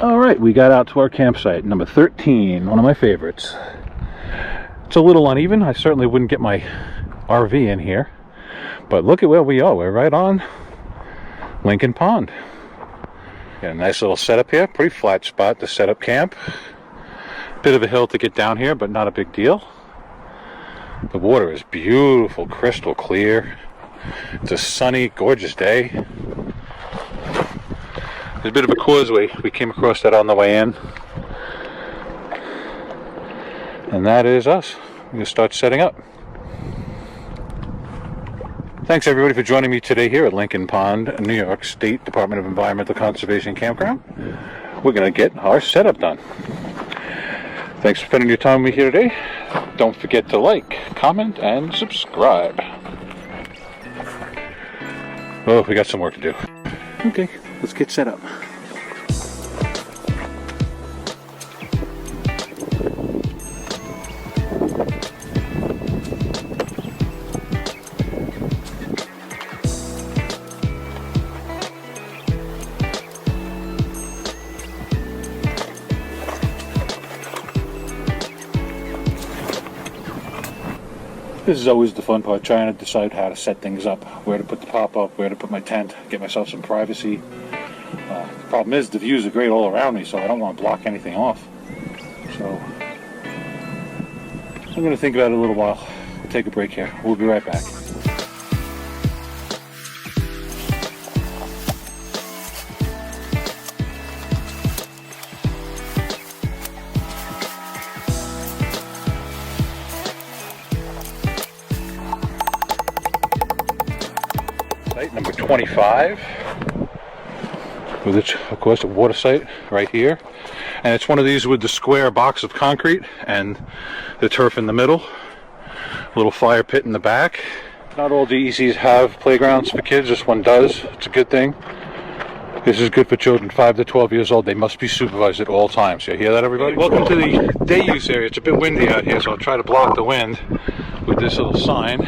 Alright, we got out to our campsite, number 13, one of my favorites. It's a little uneven. I certainly wouldn't get my RV in here. But look at where we are. We're right on Lincoln Pond. Got a nice little setup here. Pretty flat spot to set up camp. Bit of a hill to get down here, but not a big deal. The water is beautiful, crystal clear. It's a sunny, gorgeous day. There's a bit of a causeway. We came across that on the way in. And that is us. We're going to start setting up. Thanks everybody for joining me today here at Lincoln Pond, New York State Department of Environmental Conservation Campground. We're going to get our setup done. Thanks for spending your time with me here today. Don't forget to like, comment, and subscribe. Oh, we got some work to do. Okay, let's get set up. This is always the fun part, trying to decide how to set things up, where to put the pop-up, where to put my tent, get myself some privacy. The problem is the views are great all around me, so I don't want to block anything off. So I'm going to think about it a little while. We'll take a break here. We'll be right back. Site number 25, with its, of course, a water site right here, and it's one of these with the square box of concrete and the turf in the middle, a little fire pit in the back. Not all DECs have playgrounds for kids. This one does. It's a good thing. This is good for children 5 to 12 years old. They must be supervised at all times. You hear that, everybody? Welcome to the day use area. It's a bit windy out here, so I'll try to block the wind with this little sign.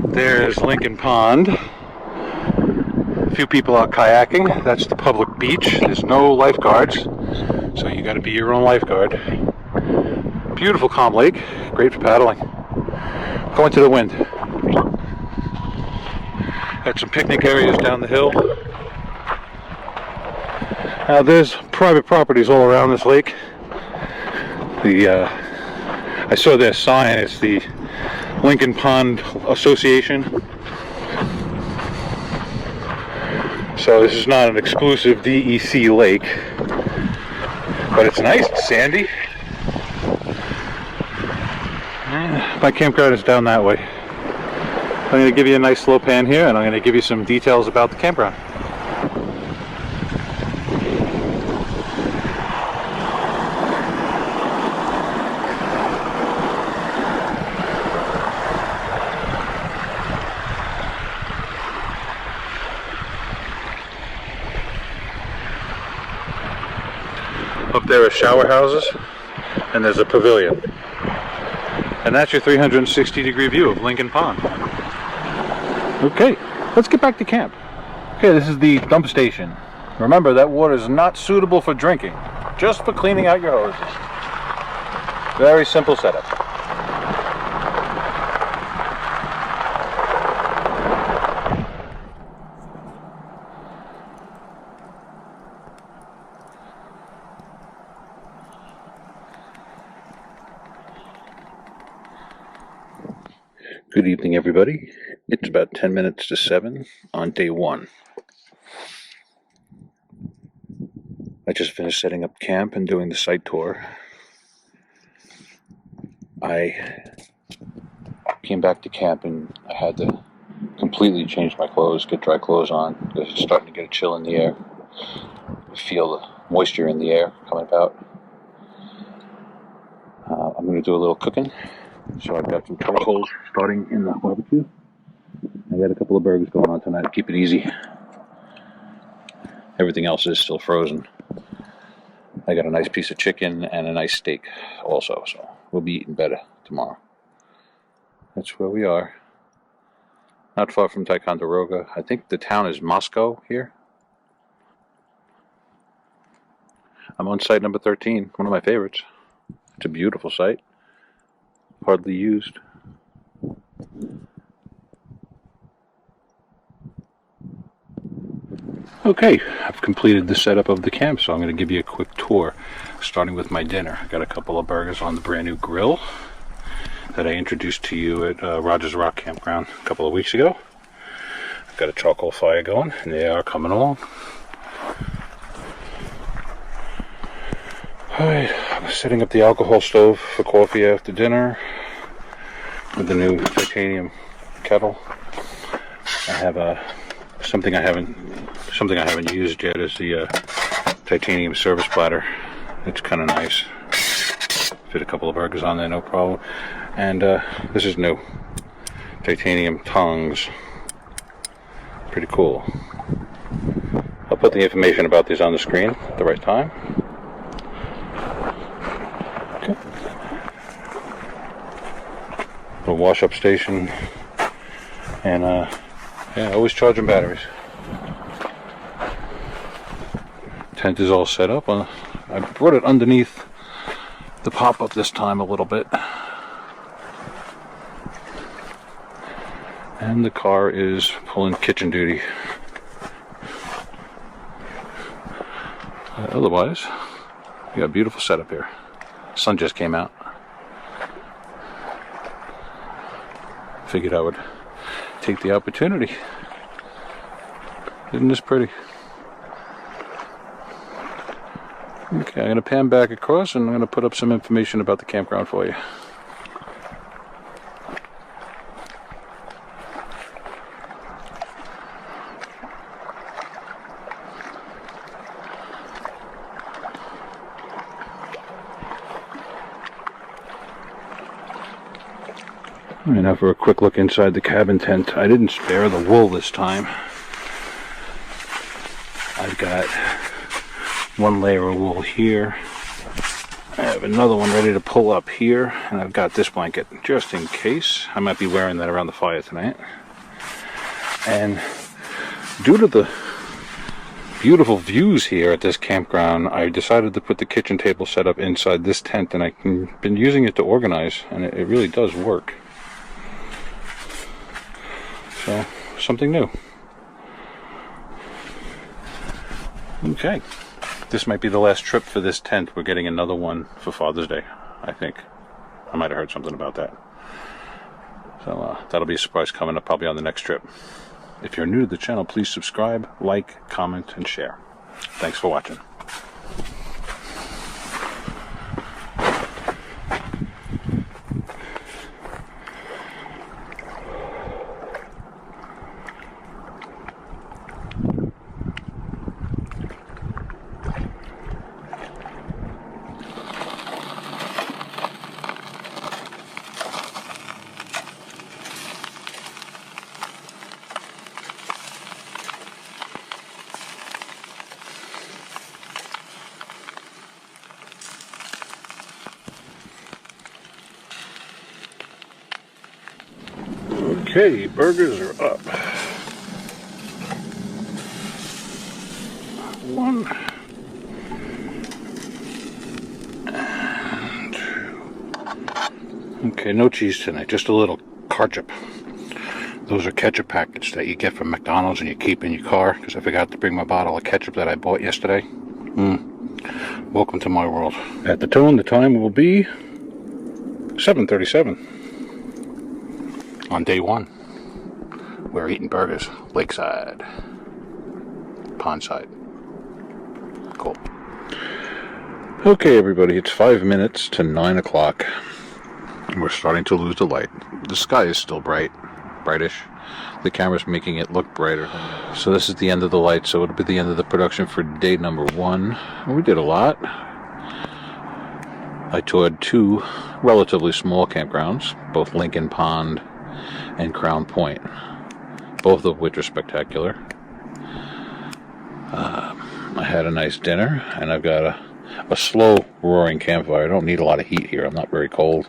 There's Lincoln Pond. A few people out kayaking. That's the public beach. There's no lifeguards, so you got to be your own lifeguard. Beautiful calm lake, great for paddling. Going to the wind. Got some picnic areas down the hill. Now there's private properties all around this lake. I saw their sign. It's the Lincoln Pond Association. So this is not an exclusive DEC lake, but it's nice, it's sandy. My campground is down that way. I'm going to give you a nice slow pan here, and I'm going to give you some details about the campground. Up there are shower houses, and there's a pavilion. And that's your 360-degree view of Lincoln Pond. Okay, let's get back to camp. Okay, this is the dump station. Remember, that water is not suitable for drinking, just for cleaning out your hoses. Very simple setup. Good evening, everybody. It's about 10 minutes to 7 on day 1. I just finished setting up camp and doing the site tour. I came back to camp and I had to completely change my clothes, get dry clothes on, because it's starting to get a chill in the air. I feel the moisture in the air coming about. I'm going to do a little cooking. So I've got some charcoal starting in the barbecue. I got a couple of burgers going on tonight to keep it easy. Everything else is still frozen. I got a nice piece of chicken and a nice steak also, so we'll be eating better tomorrow. That's where we are. Not far from Ticonderoga. I think the town is Moscow here. I'm on site number 13, one of my favorites. It's a beautiful site, hardly used. Okay, I've completed the setup of the camp, so I'm going to give you a quick tour, starting with my dinner. I got a couple of burgers on the brand new grill that I introduced to you at Rogers Rock Campground a couple of weeks ago. I've got a charcoal fire going, and they are coming along. Alright, I'm setting up the alcohol stove for coffee after dinner with the new titanium kettle. I have something I haven't used yet is the titanium service platter. It's kind of nice. Fit a couple of burgers on there, no problem. And this is new. Titanium tongs. Pretty cool. I'll put the information about these on the screen at the right time. Okay. Little wash-up station. And yeah, always charging batteries. Tent is all set up. I brought it underneath the pop-up this time a little bit. And the car is pulling kitchen duty. Otherwise, we got a beautiful setup here. Sun just came out. Figured I would take the opportunity. Isn't this pretty? Okay, I'm going to pan back across and I'm going to put up some information about the campground for you. Alright, now for a quick look inside the cabin tent. I didn't spare the wool this time. I've got one layer of wool here. I have another one ready to pull up here, and I've got this blanket just in case. I might be wearing that around the fire tonight. And due to the beautiful views here at this campground, I decided to put the kitchen table set up inside this tent, and I've been using it to organize, and it really does work. So, something new. Okay. This might be the last trip for this tent. We're getting another one for Father's Day, I think. I might have heard something about that. So, that'll be a surprise coming up probably on the next trip. If you're new to the channel, please subscribe, like, comment, and share. Thanks for watching. Okay, burgers are up. 1 and 2. Okay, no cheese tonight, just a little ketchup. Those are ketchup packets that you get from McDonald's and you keep in your car, because I forgot to bring my bottle of ketchup that I bought yesterday. Welcome to my world. At the tone, the time will be 7:37. On day 1, we're eating burgers, lakeside, pondside. Cool. Okay, everybody, it's 5 minutes to 9 o'clock. We're starting to lose the light. The sky is still brightish. The camera's making it look brighter. So this is the end of the light, so it'll be the end of the production for day number 1. We did a lot. I toured 2 relatively small campgrounds, both Lincoln Pond and Crown Point, both of which are spectacular. I had a nice dinner, and I've got a slow roaring campfire. I don't need a lot of heat here. I'm not very cold,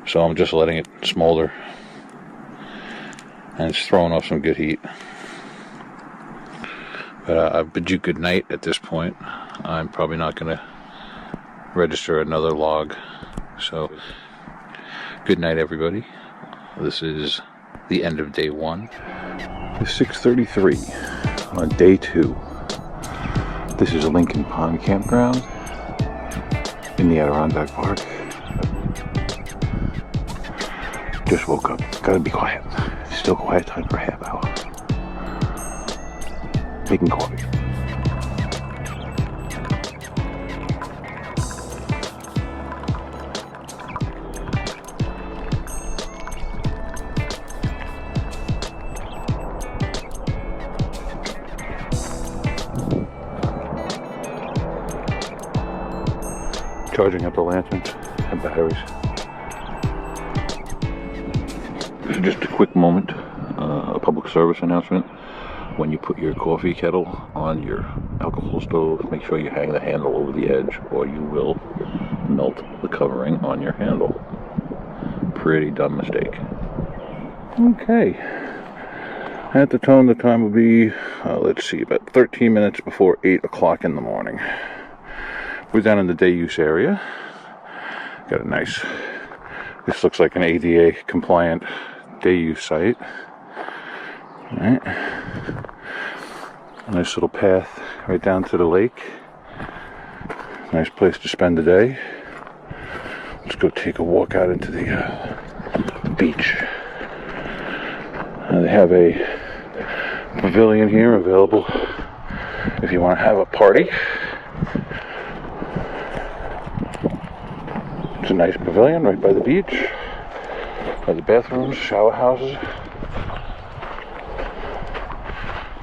so I'm just letting it smolder, and it's throwing off some good heat. But I bid you good night at this point. I'm probably not going to register another log. So, good night, everybody. This is the end of day 1. It's 6:33 on day 2. This is Lincoln Pond Campground in the Adirondack Park. Just woke up. Gotta be quiet. Still quiet time for a half hour. Making coffee. Charging up the lanterns and batteries. So just a quick moment, a public service announcement. When you put your coffee kettle on your alcohol stove, make sure you hang the handle over the edge or you will melt the covering on your handle. Pretty dumb mistake. Okay. At the tone, the time will be, let's see, about 13 minutes before 8 o'clock in the morning. We're down in the day use area. Got a nice, this looks like an ADA compliant day use site. Alright. Nice little path right down to the lake. Nice place to spend the day. Let's go take a walk out into the beach. They have a pavilion here available if you want to have a party. It's a nice pavilion right by the beach. By the bathrooms, shower houses.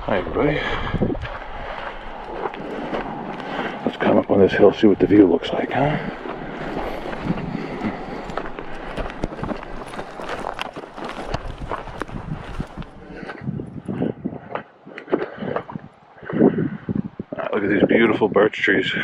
Hi everybody. Let's come up on this hill, see what the view looks like, huh? Look at these beautiful birch trees.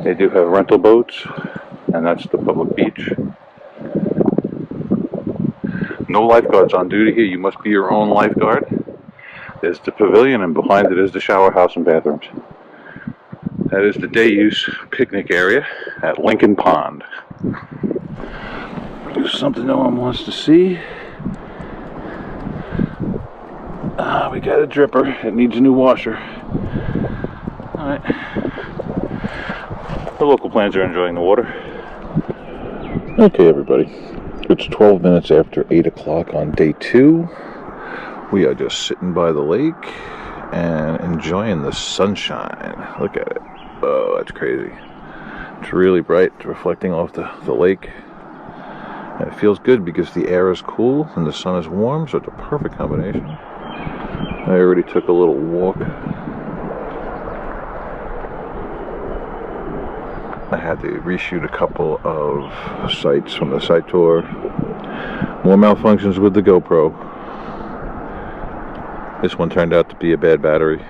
They do have rental boats, and that's the public beach. No lifeguards on duty here. You must be your own lifeguard. There's the pavilion, and behind it is the shower house and bathrooms. That is the day use picnic area at Lincoln Pond. There's something no one wants to see. We got a dripper. It needs a new washer. Alright. The local plants are enjoying the water. Okay, everybody. It's 12 minutes after 8 o'clock on day 2. We are just sitting by the lake and enjoying the sunshine. Look at it. Oh, that's crazy. It's really bright. It's reflecting off the lake. And it feels good because the air is cool and the sun is warm, so it's a perfect combination. I already took a little walk. I had to reshoot a couple of sites from the site tour. More malfunctions with the GoPro. This one turned out to be a bad battery.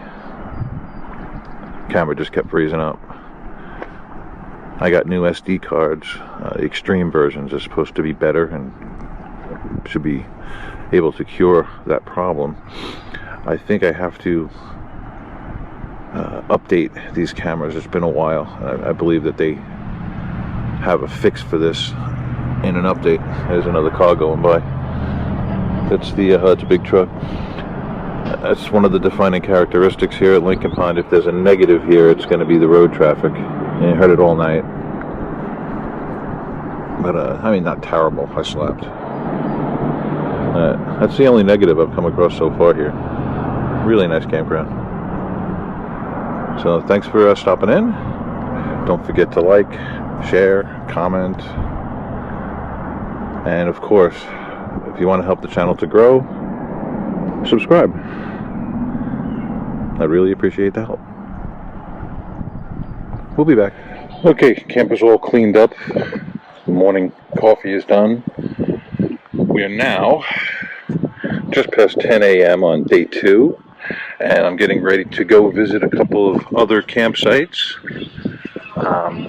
Camera just kept freezing up. I got new SD cards. The extreme versions are supposed to be better and should be able to cure that problem. I think I have to update these cameras. It's been a while. I believe that they have a fix for this in an update. There's another car going by. That's a big truck. That's one of the defining characteristics here at Lincoln Pond. If there's a negative here, it's going to be the road traffic. And you heard it all night. But I mean, not terrible. I slept. That's the only negative I've come across so far here. Really nice campground. So thanks for stopping in. Don't forget to like, share, comment, and of course, if you want to help the channel to grow, subscribe. I really appreciate the help. We'll be back. Okay, camp is all cleaned up. The morning coffee is done. We are now just past 10 a.m. on day 2. and I'm getting ready to go visit a couple of other campsites.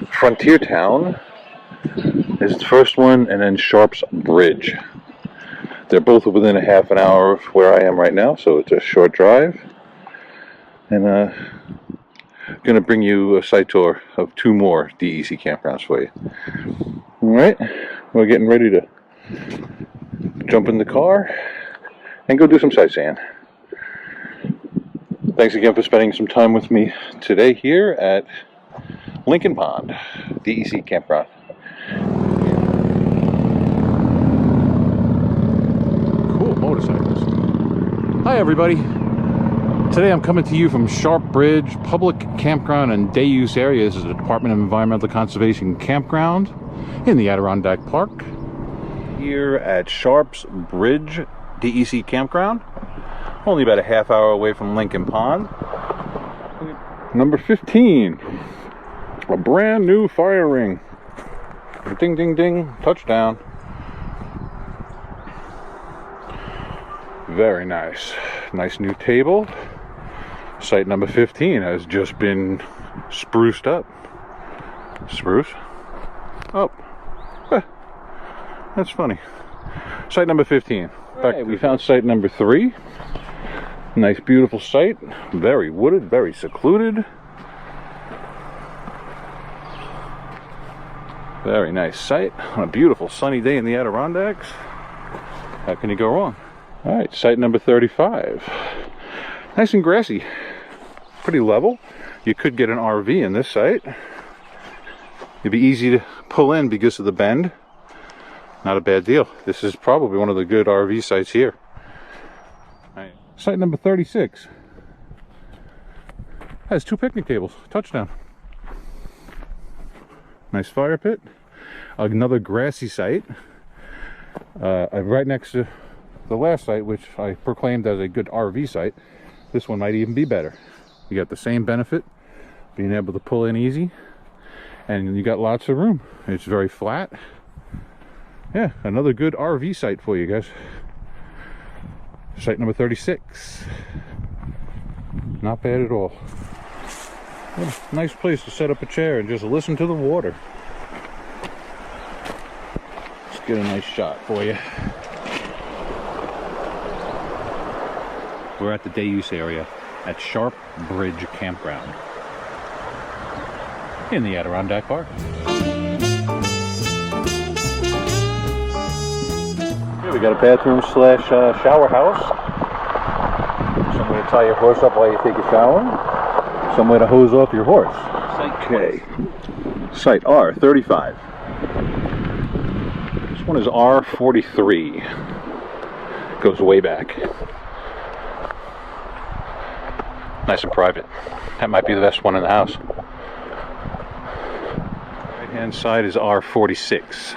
Frontier Town is the first one, and then Sharp's Bridge. They're both within a half an hour of where I am right now, so it's a short drive. And I'm going to bring you a site tour of 2 more DEC campgrounds for you. Alright, we're getting ready to jump in the car and go do some sightseeing. Thanks again for spending some time with me today here at Lincoln Pond DEC Campground. Cool motorcycles. Hi everybody. Today I'm coming to you from Sharp Bridge Public Campground and Day Use Area. This is the Department of Environmental Conservation Campground in the Adirondack Park. Here at Sharp's Bridge DEC Campground. Only about a half hour away from Lincoln Pond. Number 15. A brand new fire ring. Ding, ding, ding. Touchdown. Very nice. Nice new table. Site number 15 has just been spruced up. Spruce? Up. That's funny. Site number 15. Right, we found site number 3. Nice, beautiful site. Very wooded, very secluded. Very nice site on a beautiful sunny day in the Adirondacks. How can you go wrong? Alright, site number 35. Nice and grassy. Pretty level. You could get an RV in this site. It'd be easy to pull in because of the bend. Not a bad deal. This is probably one of the good RV sites here. Right. Site number 36. Has 2 picnic tables. Touchdown. Nice fire pit. Another grassy site. Right next to the last site, which I proclaimed as a good RV site. This one might even be better. You got the same benefit, being able to pull in easy, and you got lots of room. It's very flat. Yeah, another good RV site for you guys. Site number 36. Not bad at all. Yeah, nice place to set up a chair and just listen to the water. Let's get a nice shot for you. We're at the day use area at Sharp Bridge Campground in the Adirondack Park. Here we got a bathroom slash shower house. Somewhere to tie your horse up while you take a shower. Somewhere to hose off your horse. Okay. Site R35. This one is R43. Goes way back. Nice and private. That might be the best one in the house. Right hand side is R46.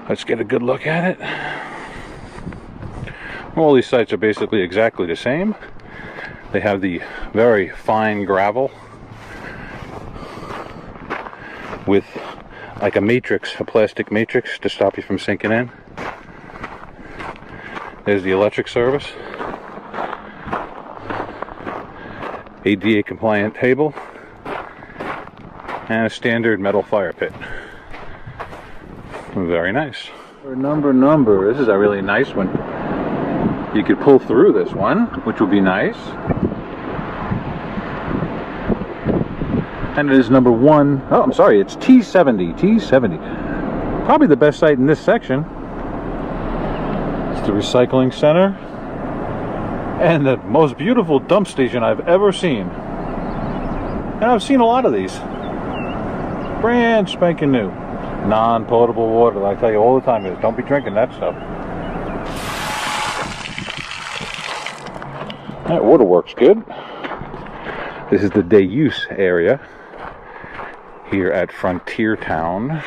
Let's get a good look at it. All these sites are basically exactly the same. They have the very fine gravel with like a matrix, a plastic matrix to stop you from sinking in. There's the electric service. ADA compliant table. And a standard metal fire pit. Very nice. Number. This is a really nice one. You could pull through this one, which would be nice. And it is number 1. Oh, I'm sorry, it's T70. T70. Probably the best site in this section. It's the recycling center. And the most beautiful dump station I've ever seen. And I've seen a lot of these. Brand spanking new. Non-potable water. I tell you all the time is don't be drinking that stuff. That water works good. This is the day use area here at Frontier Town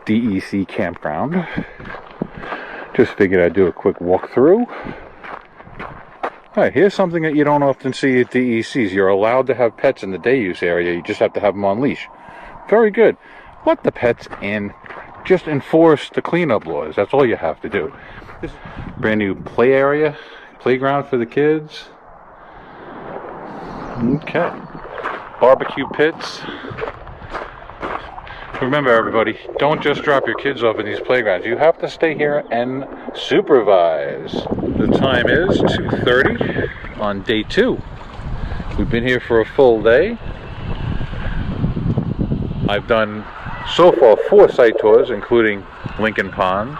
DEC Campground. Just figured I'd do a quick walkthrough. Alright, here's something that you don't often see at DECs. You're allowed to have pets in the day use area. You just have to have them on leash. Very good. Let the pets in. Just enforce the cleanup laws. That's all you have to do. This brand new play area, playground for the kids. Okay. Barbecue pits. Remember, everybody, don't just drop your kids off in these playgrounds. You have to stay here and supervise. The time is 2:30 on day 2. We've been here for a full day. I've done so far 4 site tours, including Lincoln Pond.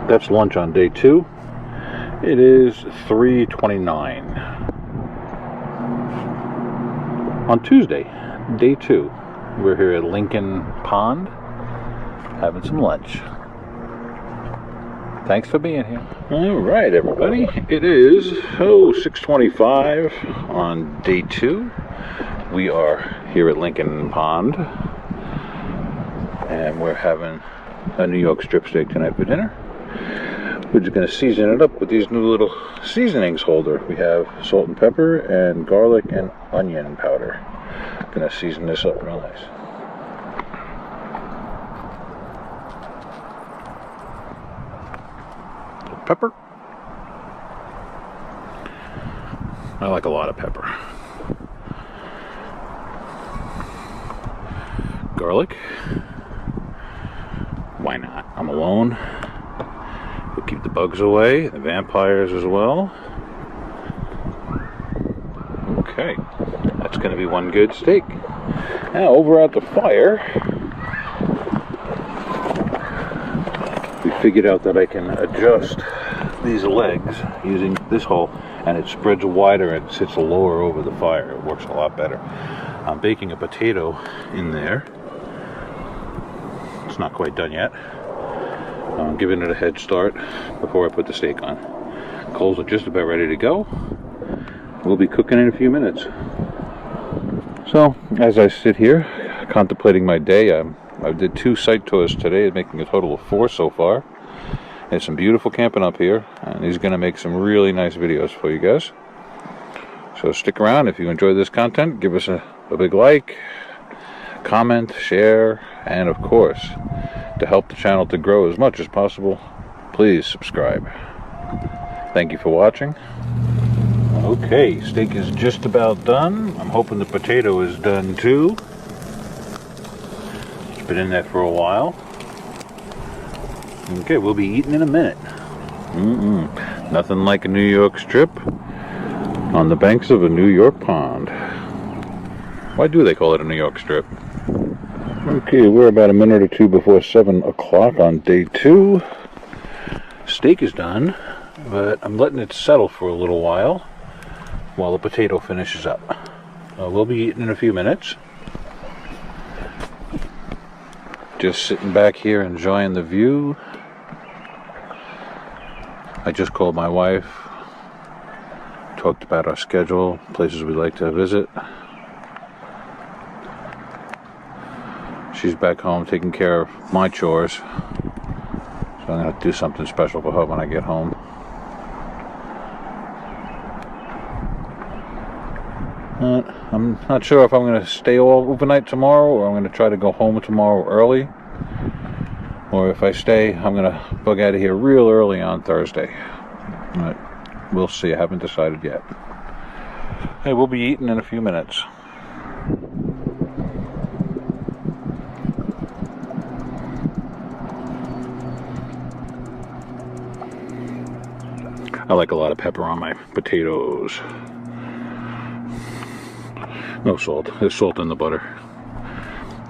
That's lunch on day 2. It is 3:29 on Tuesday, day 2. We're here at Lincoln Pond having some lunch. Thanks for being here. All right, everybody. It is 6:25 on day 2. We are here at Lincoln Pond, and we're having a New York strip steak tonight for dinner. We're just going to season it up with these new little seasonings holder. We have salt and pepper and garlic and onion powder. Going to season this up real nice. Pepper. I like a lot of pepper. Garlic. Why not? I'm alone. We'll keep the bugs away, the vampires as well. Okay, that's going to be one good steak. Now over at the fire, we figured out that I can adjust these legs using this hole, and it spreads wider and sits lower over the fire. It works a lot better. I'm baking a potato in there. It's not quite done yet. I'm giving it a head start before I put the steak on. Coals are just about ready to go. We'll be cooking in a few minutes. So, as I sit here contemplating my day, I did 2 site tours today, making a total of 4 so far. There's some beautiful camping up here, and he's going to make some really nice videos for you guys. So stick around. If you enjoy this content, give us a big like, comment, share, and of course, to help the channel to grow as much as possible, please subscribe. Thank you for watching. Okay, steak is just about done. I'm hoping the potato is done too. It's been in there for a while. Okay, we'll be eating in a minute. Nothing like a New York strip on the banks of a New York pond. Why do they call it a New York strip? Okay, we're about a minute or 2 before 7 o'clock on day 2. Steak is done, but I'm letting it settle for a little while the potato finishes up. We'll be eating in a few minutes. Just sitting back here enjoying the view. I just called my wife, talked about our schedule, places we'd like to visit. She's back home taking care of my chores, so I'm going to have to do something special for her when I get home. I'm not sure if I'm going to stay overnight tomorrow, or I'm going to try to go home tomorrow early. Or if I stay, I'm going to bug out of here real early on Thursday. But we'll see. I haven't decided yet. Hey, we'll be eating in a few minutes. I like a lot of pepper on my potatoes. No salt. There's salt in the butter.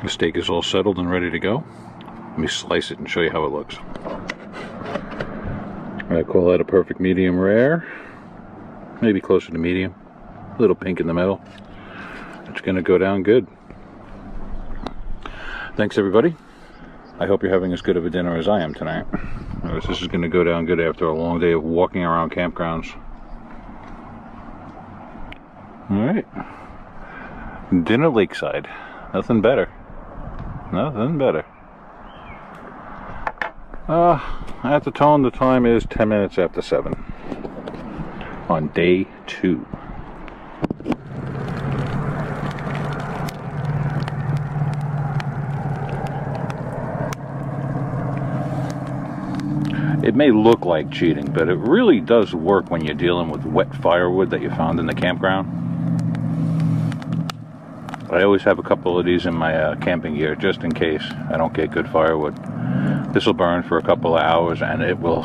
The steak is all settled and ready to go. Let me slice it and show you how it looks. I call that a perfect medium rare. Maybe closer to medium. A little pink in the middle. It's going to go down good. Thanks, everybody. I hope you're having as good of a dinner as I am tonight. This is going to go down good after a long day of walking around campgrounds. Alright. Dinner lakeside. Nothing better. Nothing better. At the tone, the time is 10 minutes after 7 on day 2. It may look like cheating, but it really does work when you're dealing with wet firewood that you found in the campground. I always have a couple of these in my camping gear just in case I don't get good firewood. This will burn for a couple of hours and it will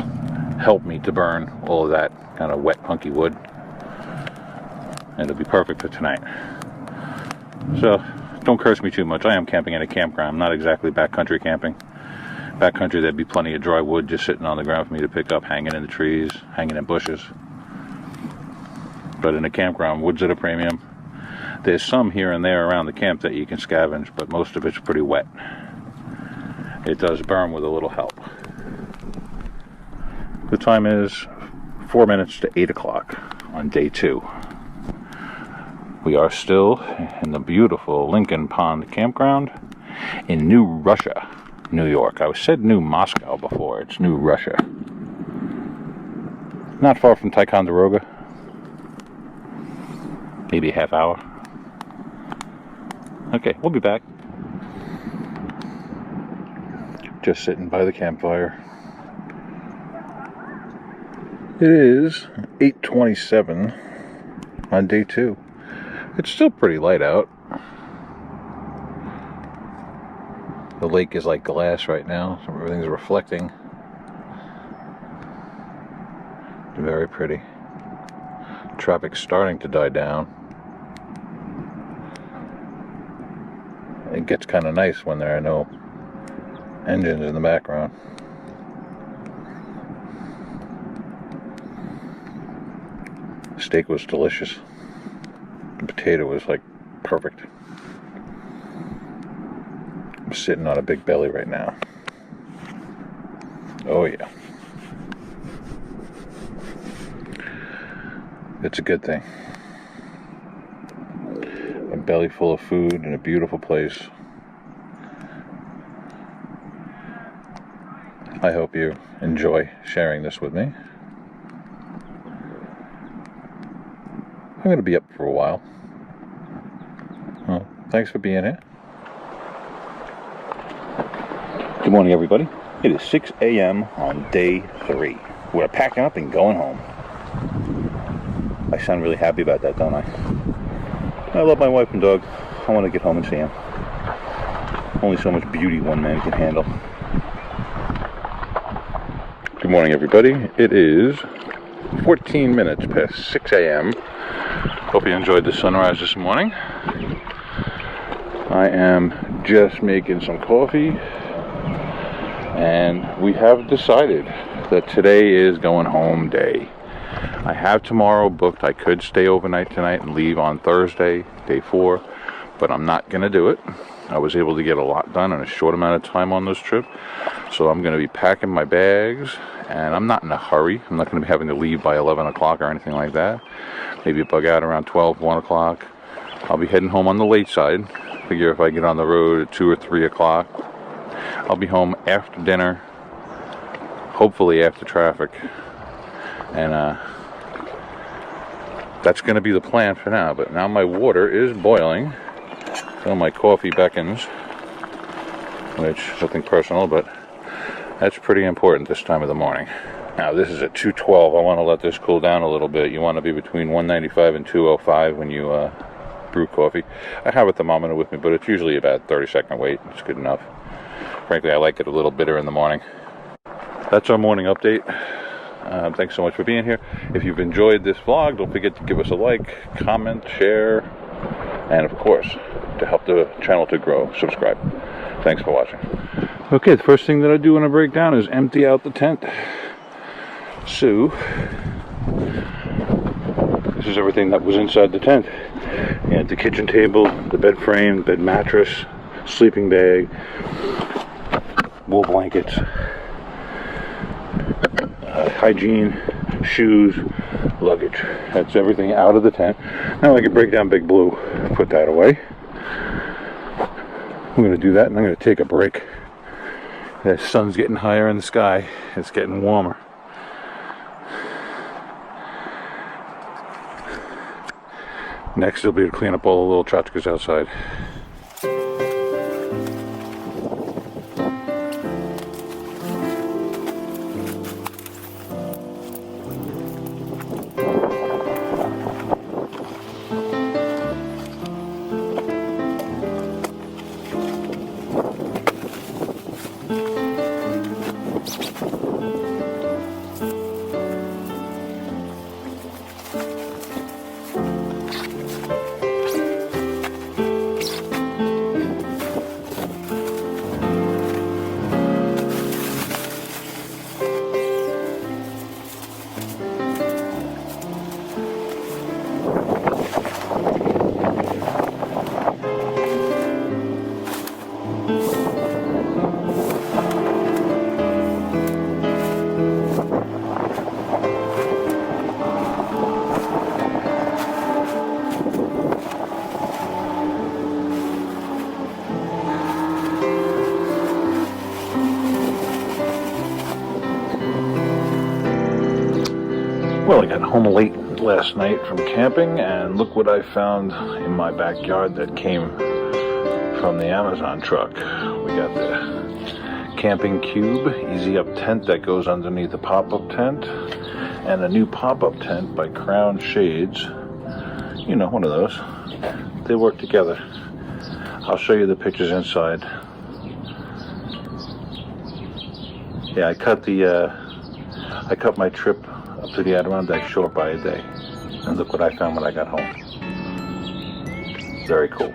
help me to burn all of that kind of wet, punky wood. And it'll be perfect for tonight. So, don't curse me too much. I am camping in a campground. I'm not exactly backcountry camping. Backcountry, there'd be plenty of dry wood just sitting on the ground for me to pick up, hanging in the trees, hanging in bushes. But in a campground, wood's at a premium. There's some here and there around the camp that you can scavenge, but most of it's pretty wet. It does burn with a little help. The time is 4 minutes to 8 o'clock on day 2. We are still in the beautiful Lincoln Pond Campground in New Russia, New York. I said New Moscow before. It's New Russia. Not far from Ticonderoga. Maybe a half hour. Okay, we'll be back. Just sitting by the campfire. It is 8:27 on day 2. It's still pretty light out. The lake is like glass right now, so everything's reflecting. Very pretty. Traffic's starting to die down. It gets kind of nice when there are no engines in the background. The steak was delicious. The potato was like perfect. I'm sitting on a big belly right now. Oh yeah. It's a good thing. A belly full of food in a beautiful place. I hope you enjoy sharing this with me. I'm going to be up for a while. Well, thanks for being here. Good morning, everybody. It is 6 a.m. on day 3. We're packing up and going home. I sound really happy about that, don't I? I love my wife and dog. I want to get home and see them. Only so much beauty one man can handle. Good morning, everybody. It is 14 minutes past 6 a.m. Hope you enjoyed the sunrise this morning. I am just making some coffee, and we have decided that today is going home day. I have tomorrow booked. I could stay overnight tonight and leave on Thursday, day 4, but I'm not going to do it. I was able to get a lot done in a short amount of time on this trip, so I'm going to be packing my bags, and I'm not in a hurry. I'm not going to be having to leave by 11 o'clock or anything like that. Maybe bug out around 12, 1 o'clock. I'll be heading home on the late side. Figure if I get on the road at 2 or 3 o'clock, I'll be home after dinner, hopefully after traffic, and that's going to be the plan for now. But now my water is boiling, so my coffee beckons, which nothing personal, but that's pretty important this time of the morning. Now this is at 2:12. I want to let this cool down a little bit. You want to be between 195 and 205 when you brew coffee. I have a thermometer with me, but it's usually about 30-second wait. It's good enough. Frankly, I like it a little bitter in the morning. That's our morning update. Thanks so much for being here. If you've enjoyed this vlog, don't forget to give us a like, comment, share, and of course, to help the channel to grow, subscribe. Thanks for watching. Okay, the first thing that I do when I break down is empty out the tent. So, this is everything that was inside the tent. And the kitchen table, the bed frame, bed mattress, sleeping bag, wool blankets, hygiene, shoes, luggage. That's everything out of the tent. Now I can break down Big Blue, put that away. I'm going to do that, and I'm going to take a break. The sun's getting higher in the sky. It's getting warmer. Next, it'll be to clean up all the little tchotchkes outside. Well, I got home late last night from camping, and look what I found in my backyard that came from the Amazon truck. We got the camping cube, easy up tent that goes underneath the pop-up tent, and a new pop-up tent by Crown Shades. You know, one of those. They work together. I'll show you the pictures inside. Yeah, I cut my trip up to the Adirondack short by a day. And look what I found when I got home. Very cool.